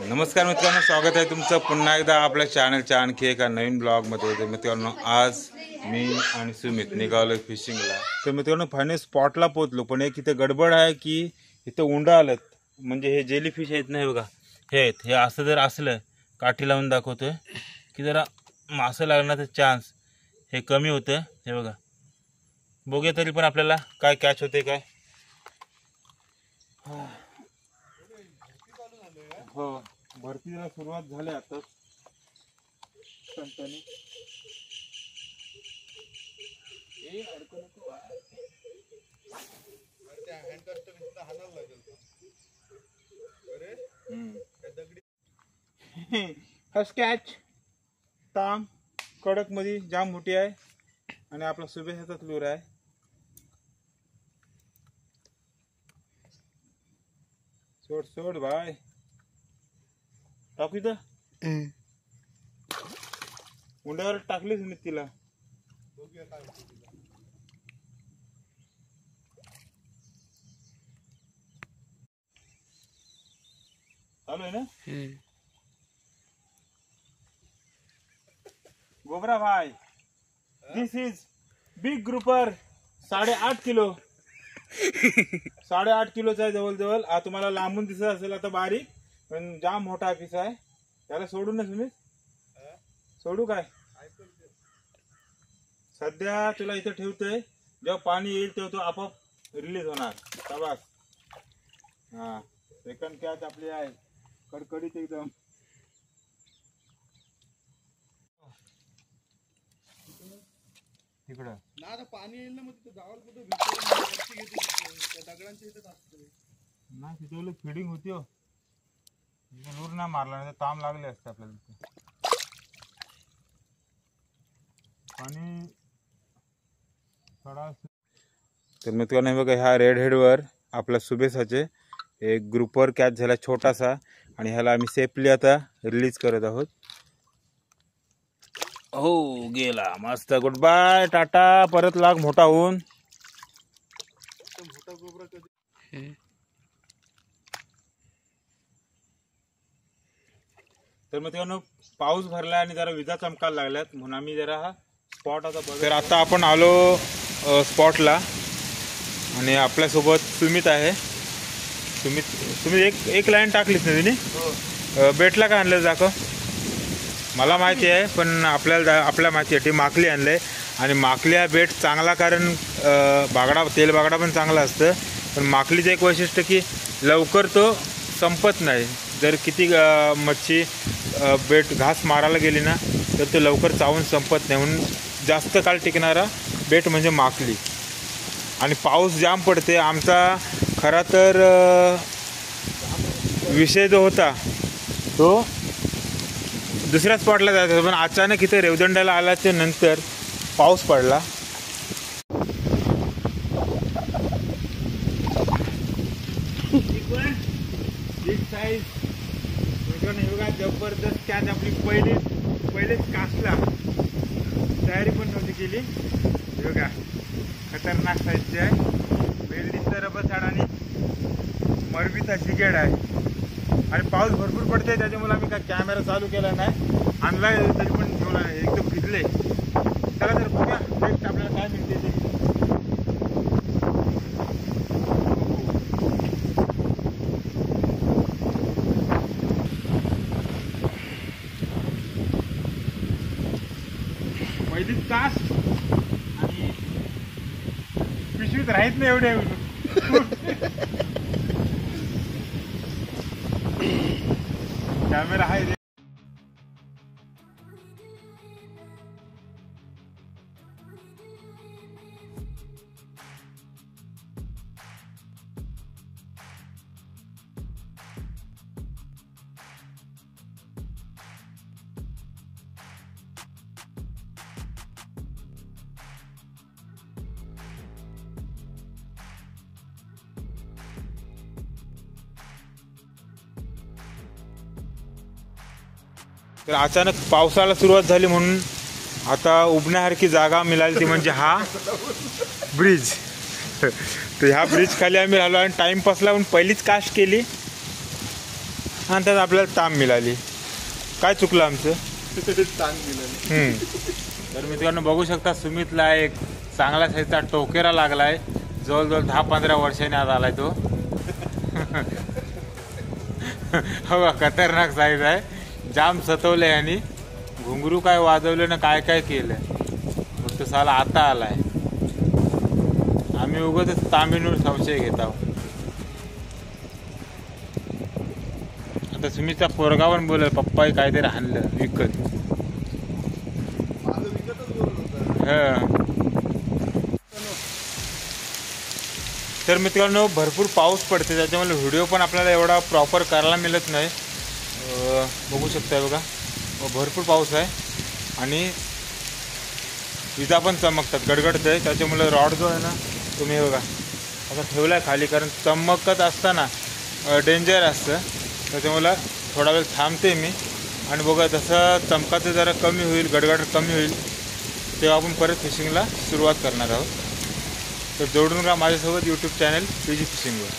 नमस्कार मित्रांनो, स्वागत आहे तुमचं पुन्हा एकदा आपल्या चॅनलच्या आणखी एका नवीन ब्लॉगमध्ये. तर मित्रांनो, आज मी आणि सुमित निघालो फिशिंगला. तर मित्रांनो, फायनल स्पॉटला पोहोचलो, पण एक इथे गडबड आहे की इथं उंडा आलं. म्हणजे हे जेली फिश आहेत नाही बघा, हे आहेत. हे असं जर असलं काठी लावून दाखवतोय की जरा मासं लागण्याचा चान्स हे कमी होतं. हे बघा, बघूया तरी पण आपल्याला काय कॅच होते काय. हो, भरतीला सुरुवात झाली आता. फर्स्ट कॅच ताम कडक मध्ये जाम मोठी आहे आणि आपला सुबे हातात लूर आहे. सोड सोड भाई, टाकू इथं उंड्यावर टाकलीच मी तिला. चालू आहे ना गोबरा भाई. दिस इज बिग ग्रुपर. 8.5 किलो 8.5 किलोचा आहे जवळजवळ. हा तुम्हाला लांबून दिसत असेल आता बारीक, पण जाम मोठा पीस आहे. त्याला सोडू ना तुम्ही, सोडू काय? सध्या तुला इथं ठेवतोय, जेव्हा पाणी येईल तेव्हा तो आपोआप रिलीज होणार. शाबास. हा, सेकंड कॅच आपली आहे, कडकडीत एकदम. तिकडं ना पाणी येईल ना, मग तिथे जावं कुठं दगडांच्या इथे असतं ना. तिथे फिडिंग होती हो, लूर ना मारला नाही ताम लागले असते आपल्याला तिथे. पाणी थोडा. तर मित्रांनो बघा, ह्या रेड हेडवर आपल्या सुबेसाचे एक ग्रुपवर कॅच झाला छोटासा, आणि ह्याला आम्ही सेफली आता रिलीज करत आहोत. हो, गेला मस्त. Good bye, tata. परत लाग मोठा होऊन. मोठा गोबरा कधी. तर मित्रांनो, पाऊस भरला आणि जरा विजा चमकायला लागल्यात, म्हणून आम्ही जरा हा स्पॉट आता बघ. तर आता आपण आलो स्पॉटला, आणि आपल्यासोबत सुमित आहे. सुमित एक लाईन टाकलीच ना तिने. बेटला का आणलं दाखव. मला माहिती आहे, पण आपल्या माहिती आहे ती माकली आणलंय. आणि माकली हा बेट चांगला, कारण बागडा तेल बागडा पण चांगला असतं. पण माकलीचं एक वैशिष्ट्य की लवकर तो संपत नाही. जर किती मच्छी बेट घास मारायला गेली ना, तर तो लवकर चावून संपत नाही. म्हणून जास्त काळ टिकणारा बेट म्हणजे माकली. आणि पाऊस जाम पडते. आमचा खरा तर विषय जो होता तो दुसऱ्या स्पॉटला जायचा, पण अचानक इथे रेवदंड्याला आल्याच्या नंतर पाऊस पडला. जबरदस्त कॅच आपली पहिलेच कासला. तयारी पण नव्हती केली. बघा, खतरनाक साईजची आहे. वेल्डीचा रबर साड आणि मरबीचा जिगेड आहे. आणि पाऊस भरपूर पडते, त्याच्यामुळे आम्ही काय कॅमेरा चालू केला नाही. आणलाय तरी पण ठेवला नाही, एकदम भिजले. चला तर बघूया नेक्स्ट आपल्याला काय मिळते ते. पहिलीच तास आणि पिशवीत राहत नाही एवढे. कॅमेरा आहे. तर अचानक पावसाला सुरुवात झाली, म्हणून आता उभण्यासारखी जागा मिळाली ती म्हणजे हा ब्रिज. तर ह्या ब्रिज खाली आम्ही राहिलो आणि टाइमपासला पण पहिलीच कास्ट केली आणि त्यात आपल्याला ताम मिळाली. काय चुकलं आमचं? ताण दिलं. तर मित्रांनो बघू शकता सुमितला एक चांगला साईजचा टोकेरा लागलाय. जवळजवळ 10-15 वर्षांनी आज आलाय तो. हो खतरनाक साईज आहे. जाम सतवलंय आणि घुंगरू काय वाजवलं ना काय काय केलं. फक्त साला आता आलाय. आम्ही उगाच तांबीनवर संशय घेत आहोत. आता सुमितचा पोरगा पण बोलल पप्पा काहीतरी आणलं विकत. माझं विकतच बोलत होतं. तर मित्रांनो भरपूर पाऊस पडते त्याच्यामुळे व्हिडिओ पण आपल्याला एवढा प्रॉपर करायला मिळत नाही. बघू शकताय बघा भरपूर पाऊस आहे आणि विजा पण चमकतात गडगडत आहे. त्याच्यामुळे रॉड जो आहे ना तुम्ही बघा आता ठेवला आहे खाली कारण चमकत असताना डेंजर असतं. त्याच्यामुळे थोडा वेळ थांबते मी आणि बघा जसं चमकाचं जरा कमी होईल गडगड कमी होईल तेव्हा आपण परत फिशिंगला सुरुवात करणार आहोत. तर जोडून राहा माझ्यासोबत यूट्यूब चॅनल PG फिशिंगवर.